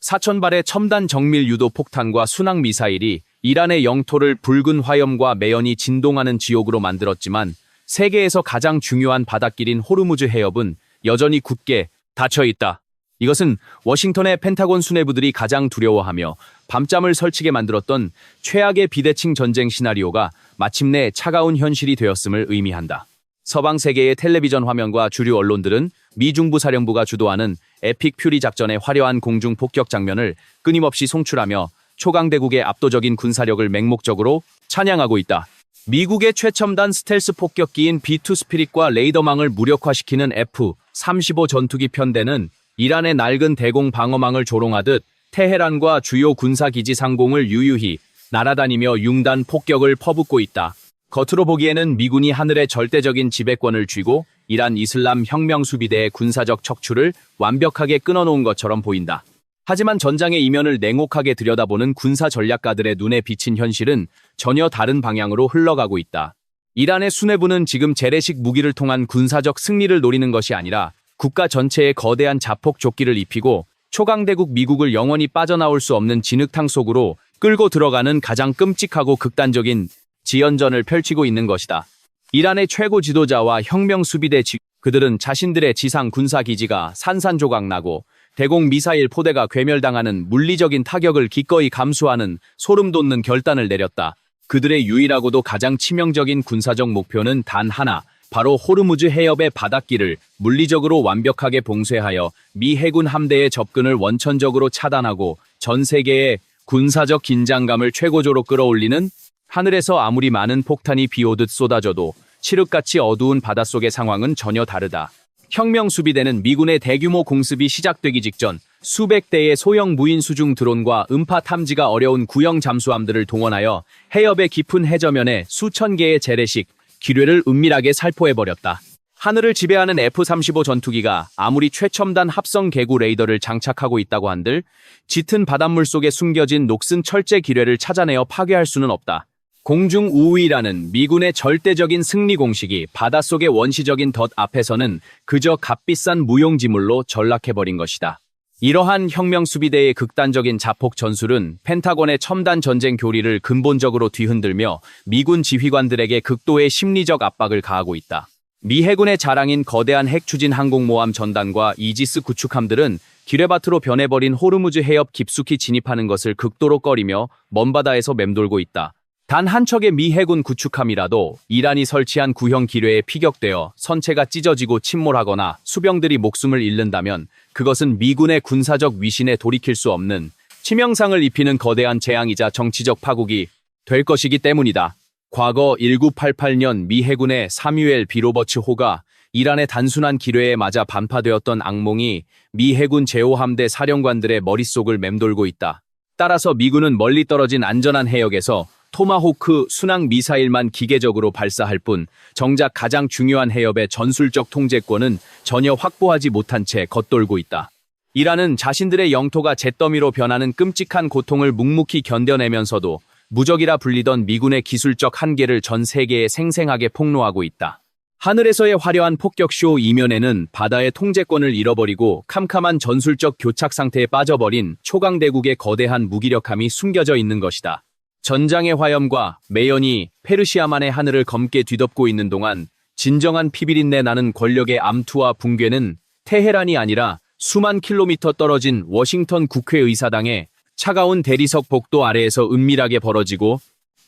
4,000발의 첨단 정밀 유도 폭탄과 순항 미사일이 이란의 영토를 붉은 화염과 매연이 진동하는 지옥으로 만들었지만 세계에서 가장 중요한 바닷길인 호르무즈 해협은 여전히 굳게 닫혀 있다. 이것은 워싱턴의 펜타곤 수뇌부들이 가장 두려워하며 밤잠을 설치게 만들었던 최악의 비대칭 전쟁 시나리오가 마침내 차가운 현실이 되었음을 의미한다. 서방 세계의 텔레비전 화면과 주류 언론들은 미중부 사령부가 주도하는 에픽 퓨리 작전의 화려한 공중 폭격 장면을 끊임없이 송출하며 초강대국의 압도적인 군사력을 맹목적으로 찬양하고 있다. 미국의 최첨단 스텔스 폭격기인 B2 스피릿과 레이더망을 무력화시키는 F-35 전투기 편대는 이란의 낡은 대공 방어망을 조롱하듯 테헤란과 주요 군사기지 상공을 유유히 날아다니며 융단 폭격을 퍼붓고 있다. 겉으로 보기에는 미군이 하늘의 절대적인 지배권을 쥐고 이란 이슬람 혁명 수비대의 군사적 척추를 완벽하게 끊어놓은 것처럼 보인다. 하지만 전장의 이면을 냉혹하게 들여다보는 군사 전략가들의 눈에 비친 현실은 전혀 다른 방향으로 흘러가고 있다. 이란의 수뇌부는 지금 재래식 무기를 통한 군사적 승리를 노리는 것이 아니라 국가 전체에 거대한 자폭 조끼를 입히고 초강대국 미국을 영원히 빠져나올 수 없는 진흙탕 속으로 끌고 들어가는 가장 끔찍하고 극단적인 지연전을 펼치고 있는 것이다. 이란의 최고 지도자와 혁명 수비대 그들은 자신들의 지상 군사기지가 산산조각 나고 대공 미사일 포대가 괴멸당하는 물리적인 타격을 기꺼이 감수하는 소름 돋는 결단을 내렸다. 그들의 유일하고도 가장 치명적인 군사적 목표는 단 하나, 바로 호르무즈 해협의 바닷길을 물리적으로 완벽하게 봉쇄하여 미 해군 함대의 접근을 원천적으로 차단하고 전 세계의 군사적 긴장감을 최고조로 끌어올리는, 하늘에서 아무리 많은 폭탄이 비오듯 쏟아져도 칠흑같이 어두운 바닷속의 상황은 전혀 다르다. 혁명 수비대는 미군의 대규모 공습이 시작되기 직전 수백 대의 소형 무인 수중 드론과 음파 탐지가 어려운 구형 잠수함들을 동원하여 해협의 깊은 해저면에 수천 개의 재래식 기뢰를 은밀하게 살포해버렸다. 하늘을 지배하는 F-35 전투기가 아무리 최첨단 합성 개구 레이더를 장착하고 있다고 한들 짙은 바닷물 속에 숨겨진 녹슨 철제 기뢰를 찾아내어 파괴할 수는 없다. 공중 우위라는 미군의 절대적인 승리 공식이 바닷속의 원시적인 덫 앞에서는 그저 값비싼 무용지물로 전락해버린 것이다. 이러한 혁명 수비대의 극단적인 자폭 전술은 펜타곤의 첨단 전쟁 교리를 근본적으로 뒤흔들며 미군 지휘관들에게 극도의 심리적 압박을 가하고 있다. 미 해군의 자랑인 거대한 핵 추진 항공모함 전단과 이지스 구축함들은 기뢰밭으로 변해버린 호르무즈 해협 깊숙이 진입하는 것을 극도로 꺼리며 먼바다에서 맴돌고 있다. 단 한 척의 미 해군 구축함이라도 이란이 설치한 구형 기뢰에 피격되어 선체가 찢어지고 침몰하거나 수병들이 목숨을 잃는다면 그것은 미군의 군사적 위신에 돌이킬 수 없는 치명상을 입히는 거대한 재앙이자 정치적 파국이 될 것이기 때문이다. 과거 1988년 미 해군의 사뮤엘 B. 로버츠 호가 이란의 단순한 기뢰에 맞아 반파되었던 악몽이 미 해군 제5함대 사령관들의 머릿속을 맴돌고 있다. 따라서 미군은 멀리 떨어진 안전한 해역에서 토마호크 순항 미사일만 기계적으로 발사할 뿐 정작 가장 중요한 해협의 전술적 통제권은 전혀 확보하지 못한 채 겉돌고 있다. 이란은 자신들의 영토가 잿더미로 변하는 끔찍한 고통을 묵묵히 견뎌내면서도 무적이라 불리던 미군의 기술적 한계를 전 세계에 생생하게 폭로하고 있다. 하늘에서의 화려한 폭격쇼 이면에는 바다의 통제권을 잃어버리고 캄캄한 전술적 교착 상태에 빠져버린 초강대국의 거대한 무기력함이 숨겨져 있는 것이다. 전장의 화염과 매연이 페르시아만의 하늘을 검게 뒤덮고 있는 동안 진정한 피비린내 나는 권력의 암투와 붕괴는 테헤란이 아니라 수만 킬로미터 떨어진 워싱턴 국회의사당의 차가운 대리석 복도 아래에서 은밀하게 벌어지고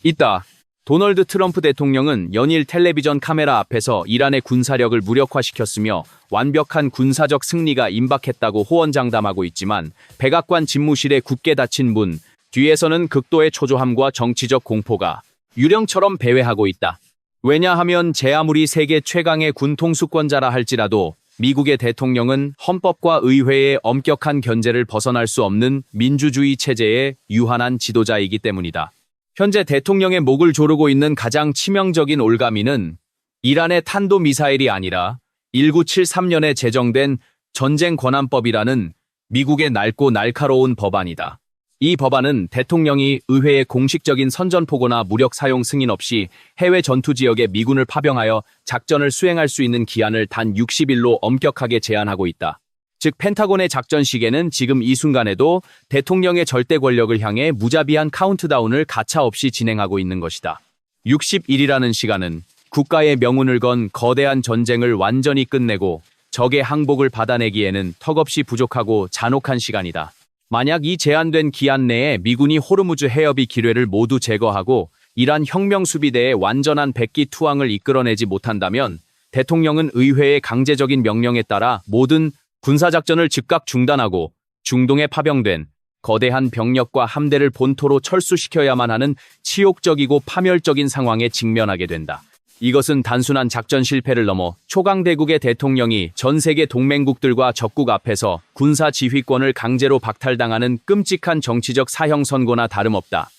있다. 도널드 트럼프 대통령은 연일 텔레비전 카메라 앞에서 이란의 군사력을 무력화시켰으며 완벽한 군사적 승리가 임박했다고 호언장담하고 있지만 백악관 집무실에 굳게 닫힌 문 뒤에서는 극도의 초조함과 정치적 공포가 유령처럼 배회하고 있다. 왜냐하면 제 아무리 세계 최강의 군 통수권자라 할지라도 미국의 대통령은 헌법과 의회의 엄격한 견제를 벗어날 수 없는 민주주의 체제의 유한한 지도자이기 때문이다. 현재 대통령의 목을 조르고 있는 가장 치명적인 올가미는 이란의 탄도미사일이 아니라 1973년에 제정된 전쟁권한법이라는 미국의 낡고 날카로운 법안이다. 이 법안은 대통령이 의회의 공식적인 선전포고나 무력 사용 승인 없이 해외 전투 지역에 미군을 파병하여 작전을 수행할 수 있는 기한을 단 60일로 엄격하게 제한하고 있다. 즉 펜타곤의 작전 시계는 지금 이 순간에도 대통령의 절대 권력을 향해 무자비한 카운트다운을 가차없이 진행하고 있는 것이다. 60일이라는 시간은 국가의 명운을 건 거대한 전쟁을 완전히 끝내고 적의 항복을 받아내기에는 턱없이 부족하고 잔혹한 시간이다. 만약 이 제한된 기한 내에 미군이 호르무즈 해협의 기뢰를 모두 제거하고 이란 혁명수비대의 완전한 백기 투항을 이끌어내지 못한다면 대통령은 의회의 강제적인 명령에 따라 모든 군사작전을 즉각 중단하고 중동에 파병된 거대한 병력과 함대를 본토로 철수시켜야만 하는 치욕적이고 파멸적인 상황에 직면하게 된다. 이것은 단순한 작전 실패를 넘어 초강대국의 대통령이 전 세계 동맹국들과 적국 앞에서 군사 지휘권을 강제로 박탈당하는 끔찍한 정치적 사형 선고나 다름없다.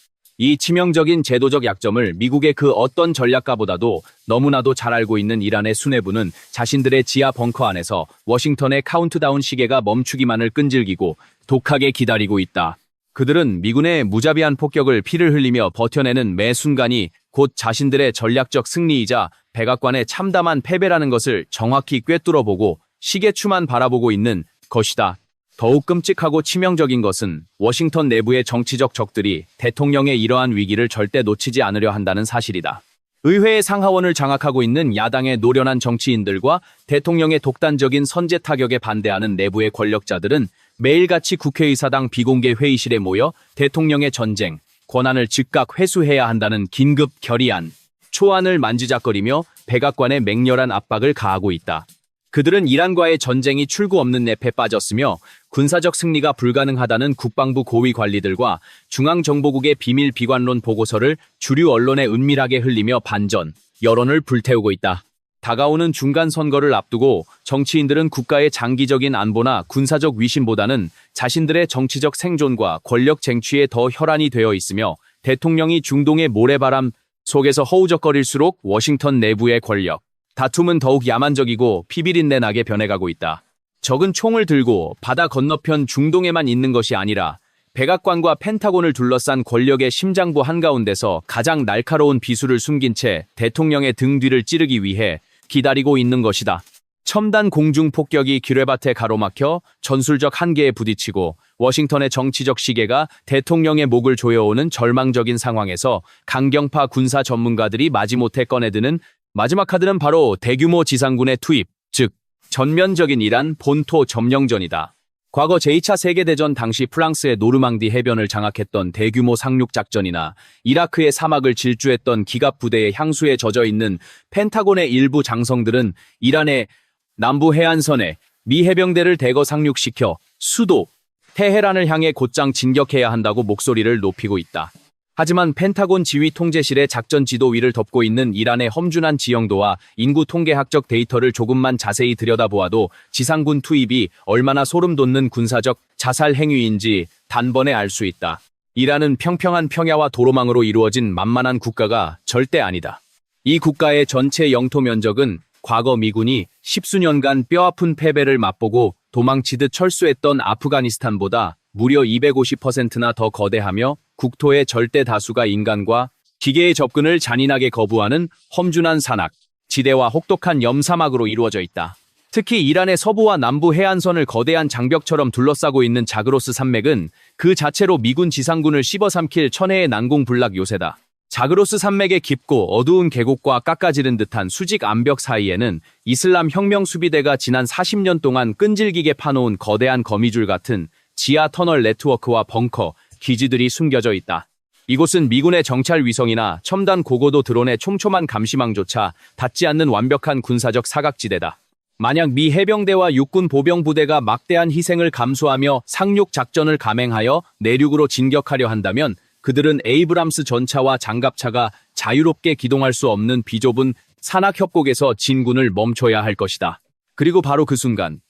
이 치명적인 제도적 약점을 미국의 그 어떤 전략가보다도 너무나도 잘 알고 있는 이란의 수뇌부는 자신들의 지하 벙커 안에서 워싱턴의 카운트다운 시계가 멈추기만을 끈질기고 독하게 기다리고 있다. 그들은 미군의 무자비한 폭격을 피를 흘리며 버텨내는 매 순간이 곧 자신들의 전략적 승리이자 백악관의 참담한 패배라는 것을 정확히 꿰뚫어보고 시계추만 바라보고 있는 것이다. 더욱 끔찍하고 치명적인 것은 워싱턴 내부의 정치적 적들이 대통령의 이러한 위기를 절대 놓치지 않으려 한다는 사실이다. 의회의 상하원을 장악하고 있는 야당의 노련한 정치인들과 대통령의 독단적인 선제 타격에 반대하는 내부의 권력자들은 매일같이 국회의사당 비공개 회의실에 모여 대통령의 전쟁, 권한을 즉각 회수해야 한다는 긴급 결의안, 초안을 만지작거리며 백악관에 맹렬한 압박을 가하고 있다. 그들은 이란과의 전쟁이 출구 없는 늪에 빠졌으며 군사적 승리가 불가능하다는 국방부 고위 관리들과 중앙정보국의 비밀 비관론 보고서를 주류 언론에 은밀하게 흘리며 반전, 여론을 불태우고 있다. 다가오는 중간 선거를 앞두고 정치인들은 국가의 장기적인 안보나 군사적 위신보다는 자신들의 정치적 생존과 권력 쟁취에 더 혈안이 되어 있으며 대통령이 중동의 모래바람 속에서 허우적거릴수록 워싱턴 내부의 권력, 다툼은 더욱 야만적이고 피비린내 나게 변해가고 있다. 적은 총을 들고 바다 건너편 중동에만 있는 것이 아니라 백악관과 펜타곤을 둘러싼 권력의 심장부 한가운데서 가장 날카로운 비수를 숨긴 채 대통령의 등 뒤를 찌르기 위해 기다리고 있는 것이다. 첨단 공중 폭격이 기뢰밭에 가로막혀 전술적 한계에 부딪히고 워싱턴의 정치적 시계가 대통령의 목을 조여오는 절망적인 상황에서 강경파 군사 전문가들이 마지못해 꺼내드는 마지막 카드는 바로 대규모 지상군의 투입, 즉 전면적인 이란 본토 점령전이다. 과거 제2차 세계대전 당시 프랑스의 노르망디 해변을 장악했던 대규모 상륙작전이나 이라크의 사막을 질주했던 기갑 부대의 향수에 젖어있는 펜타곤의 일부 장성들은 이란의 남부 해안선에 미 해병대를 대거 상륙시켜 수도 테헤란을 향해 곧장 진격해야 한다고 목소리를 높이고 있다. 하지만 펜타곤 지휘통제실의 작전 지도위를 덮고 있는 이란의 험준한 지형도와 인구 통계학적 데이터를 조금만 자세히 들여다보아도 지상군 투입이 얼마나 소름 돋는 군사적 자살 행위인지 단번에 알 수 있다. 이란은 평평한 평야와 도로망으로 이루어진 만만한 국가가 절대 아니다. 이 국가의 전체 영토 면적은 과거 미군이 십수년간 뼈아픈 패배를 맛보고 도망치듯 철수했던 아프가니스탄보다 무려 250%나 더 거대하며 국토의 절대 다수가 인간과 기계의 접근을 잔인하게 거부하는 험준한 산악, 지대와 혹독한 염사막으로 이루어져 있다. 특히 이란의 서부와 남부 해안선을 거대한 장벽처럼 둘러싸고 있는 자그로스 산맥은 그 자체로 미군 지상군을 씹어삼킬 천혜의 난공불락 요새다. 자그로스 산맥의 깊고 어두운 계곡과 깎아지른 듯한 수직 암벽 사이에는 이슬람 혁명 수비대가 지난 40년 동안 끈질기게 파놓은 거대한 거미줄 같은 지하 터널 네트워크와 벙커, 기지들이 숨겨져 있다. 이곳은 미군의 정찰 위성이나 첨단 고고도 드론의 촘촘한 감시망조차 닿지 않는 완벽한 군사적 사각지대다. 만약 미 해병대와 육군 보병부대가 막대한 희생을 감수하며 상륙 작전을 감행하여 내륙으로 진격하려 한다면 그들은 에이브람스 전차와 장갑차가 자유롭게 기동할 수 없는 비좁은 산악 협곡에서 진군을 멈춰야 할 것이다. 그리고 바로 그 순간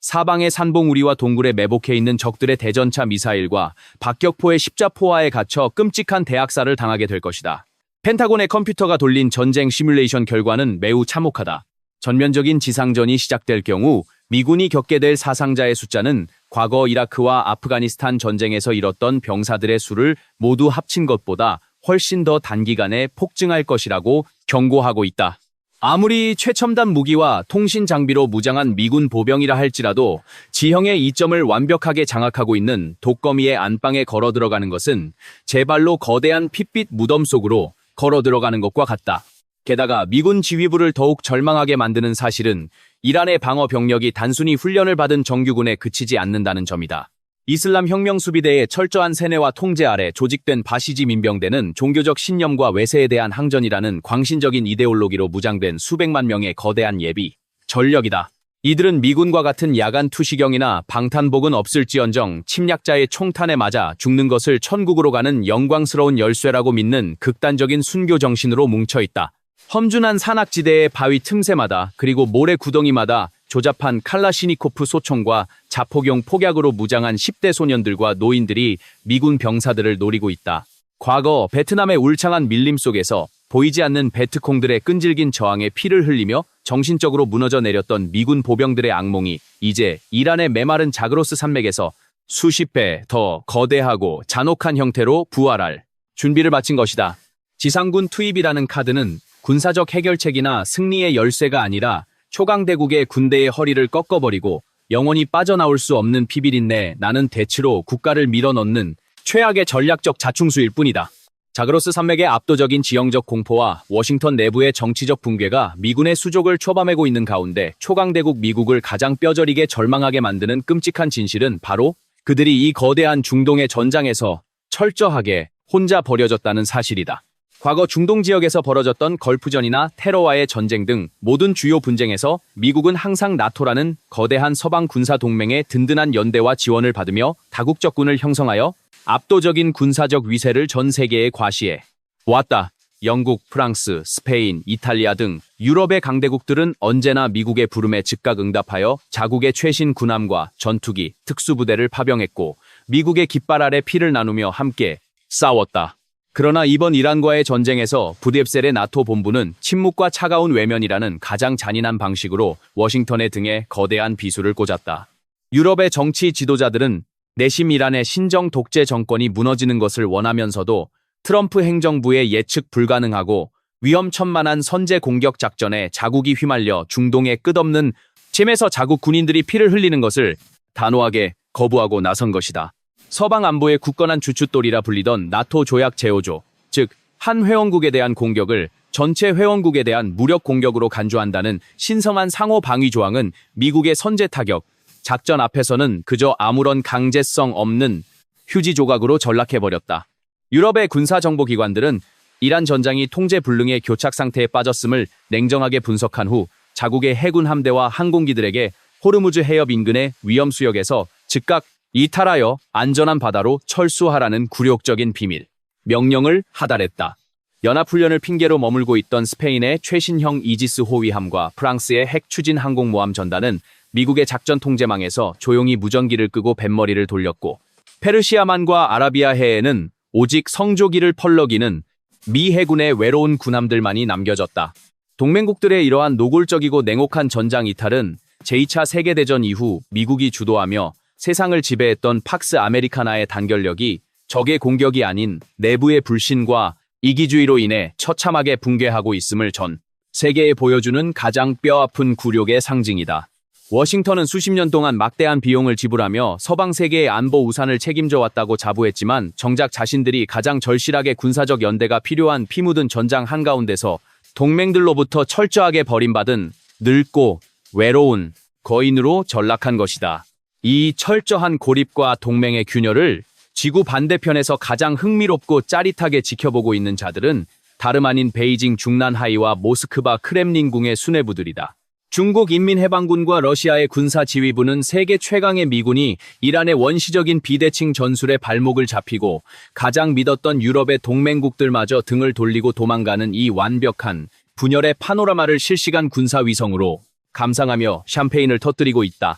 사방의 산봉우리와 동굴에 매복해 있는 적들의 대전차 미사일과 박격포의 십자포화에 갇혀 끔찍한 대학살을 당하게 될 것이다. 펜타곤의 컴퓨터가 돌린 전쟁 시뮬레이션 결과는 매우 참혹하다. 전면적인 지상전이 시작될 경우 미군이 겪게 될 사상자의 숫자는 과거 이라크와 아프가니스탄 전쟁에서 잃었던 병사들의 수를 모두 합친 것보다 훨씬 더 단기간에 폭증할 것이라고 경고하고 있다. 아무리 최첨단 무기와 통신 장비로 무장한 미군 보병이라 할지라도 지형의 이점을 완벽하게 장악하고 있는 독거미의 안방에 걸어 들어가는 것은 제 발로 거대한 핏빛 무덤 속으로 걸어 들어가는 것과 같다. 게다가 미군 지휘부를 더욱 절망하게 만드는 사실은 이란의 방어 병력이 단순히 훈련을 받은 정규군에 그치지 않는다는 점이다. 이슬람 혁명 수비대의 철저한 세뇌와 통제 아래 조직된 바시지 민병대는 종교적 신념과 외세에 대한 항전이라는 광신적인 이데올로기로 무장된 수백만 명의 거대한 예비 전력이다. 이들은 미군과 같은 야간 투시경이나 방탄복은 없을지언정 침략자의 총탄에 맞아 죽는 것을 천국으로 가는 영광스러운 열쇠라고 믿는 극단적인 순교 정신으로 뭉쳐있다. 험준한 산악지대의 바위 틈새마다 그리고 모래 구덩이마다 조잡한 칼라시니코프 소총과 자폭용 폭약으로 무장한 10대 소년들과 노인들이 미군 병사들을 노리고 있다. 과거 베트남의 울창한 밀림 속에서 보이지 않는 베트콩들의 끈질긴 저항에 피를 흘리며 정신적으로 무너져 내렸던 미군 보병들의 악몽이 이제 이란의 메마른 자그로스 산맥에서 수십 배 더 거대하고 잔혹한 형태로 부활할 준비를 마친 것이다. 지상군 투입이라는 카드는 군사적 해결책이나 승리의 열쇠가 아니라 초강대국의 군대의 허리를 꺾어버리고 영원히 빠져나올 수 없는 피비린내 나는 대치로 국가를 밀어넣는 최악의 전략적 자충수일 뿐이다. 자그로스 산맥의 압도적인 지형적 공포와 워싱턴 내부의 정치적 붕괴가 미군의 수족을 쳐밤매고 있는 가운데 초강대국 미국을 가장 뼈저리게 절망하게 만드는 끔찍한 진실은 바로 그들이 이 거대한 중동의 전장에서 철저하게 혼자 버려졌다는 사실이다. 과거 중동 지역에서 벌어졌던 걸프전이나 테러와의 전쟁 등 모든 주요 분쟁에서 미국은 항상 나토라는 거대한 서방 군사 동맹의 든든한 연대와 지원을 받으며 다국적군을 형성하여 압도적인 군사적 위세를 전 세계에 과시해 왔다. 영국, 프랑스, 스페인, 이탈리아 등 유럽의 강대국들은 언제나 미국의 부름에 즉각 응답하여 자국의 최신 군함과 전투기, 특수부대를 파병했고 미국의 깃발 아래 피를 나누며 함께 싸웠다. 그러나 이번 이란과의 전쟁에서 부뎁셀의 나토 본부는 침묵과 차가운 외면이라는 가장 잔인한 방식으로 워싱턴의 등에 거대한 비수를 꽂았다. 유럽의 정치 지도자들은 내심 이란의 신정 독재 정권이 무너지는 것을 원하면서도 트럼프 행정부의 예측 불가능하고 위험천만한 선제 공격 작전에 자국이 휘말려 중동의 끝없는 침에서 자국 군인들이 피를 흘리는 것을 단호하게 거부하고 나선 것이다. 서방 안보의 굳건한 주춧돌이라 불리던 나토 조약 제어조, 즉 한 회원국에 대한 공격을 전체 회원국에 대한 무력 공격으로 간주한다는 신성한 상호 방위 조항은 미국의 선제 타격 작전 앞에서는 그저 아무런 강제성 없는 휴지 조각으로 전락해버렸다. 유럽의 군사정보기관들은 이란 전장이 통제 불능의 교착 상태에 빠졌음을 냉정하게 분석한 후 자국의 해군 함대와 항공기들에게 호르무즈 해협 인근의 위험 수역에서 즉각 이탈하여 안전한 바다로 철수하라는 굴욕적인 비밀 명령을 하달했다. 연합훈련을 핑계로 머물고 있던 스페인의 최신형 이지스 호위함과 프랑스의 핵 추진 항공모함 전단은 미국의 작전 통제망에서 조용히 무전기를 끄고 뱃머리를 돌렸고 페르시아만과 아라비아 해에는 오직 성조기를 펄럭이는 미 해군의 외로운 군함들만이 남겨졌다. 동맹국들의 이러한 노골적이고 냉혹한 전장 이탈은 제2차 세계대전 이후 미국이 주도하며 세상을 지배했던 팍스 아메리카나의 단결력이 적의 공격이 아닌 내부의 불신과 이기주의로 인해 처참하게 붕괴하고 있음을 전 세계에 보여주는 가장 뼈아픈 굴욕의 상징이다. 워싱턴은 수십 년 동안 막대한 비용을 지불하며 서방 세계의 안보 우산을 책임져 왔다고 자부했지만 정작 자신들이 가장 절실하게 군사적 연대가 필요한 피 묻은 전장 한가운데서 동맹들로부터 철저하게 버림받은 늙고 외로운 거인으로 전락한 것이다. 이 철저한 고립과 동맹의 균열을 지구 반대편에서 가장 흥미롭고 짜릿하게 지켜보고 있는 자들은 다름 아닌 베이징 중난하이와 모스크바 크렘린궁의 수뇌부들이다. 중국 인민해방군과 러시아의 군사지휘부는 세계 최강의 미군이 이란의 원시적인 비대칭 전술에 발목을 잡히고 가장 믿었던 유럽의 동맹국들마저 등을 돌리고 도망가는 이 완벽한 분열의 파노라마를 실시간 군사위성으로 감상하며 샴페인을 터뜨리고 있다.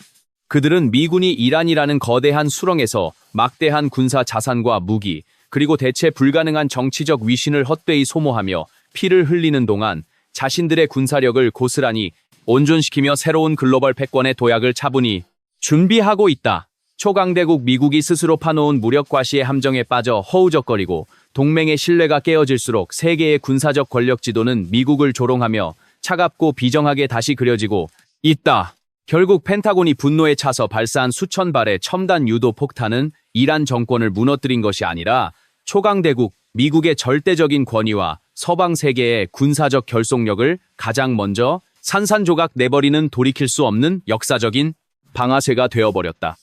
그들은 미군이 이란이라는 거대한 수렁에서 막대한 군사 자산과 무기, 그리고 대체 불가능한 정치적 위신을 헛되이 소모하며 피를 흘리는 동안 자신들의 군사력을 고스란히 온전시키며 새로운 글로벌 패권의 도약을 차분히 준비하고 있다. 초강대국 미국이 스스로 파놓은 무력 과시의 함정에 빠져 허우적거리고 동맹의 신뢰가 깨어질수록 세계의 군사적 권력 지도는 미국을 조롱하며 차갑고 비정하게 다시 그려지고 있다. 결국 펜타곤이 분노에 차서 발사한 수천 발의 첨단 유도 폭탄은 이란 정권을 무너뜨린 것이 아니라 초강대국 미국의 절대적인 권위와 서방 세계의 군사적 결속력을 가장 먼저 산산조각 내버리는 돌이킬 수 없는 역사적인 방아쇠가 되어버렸다.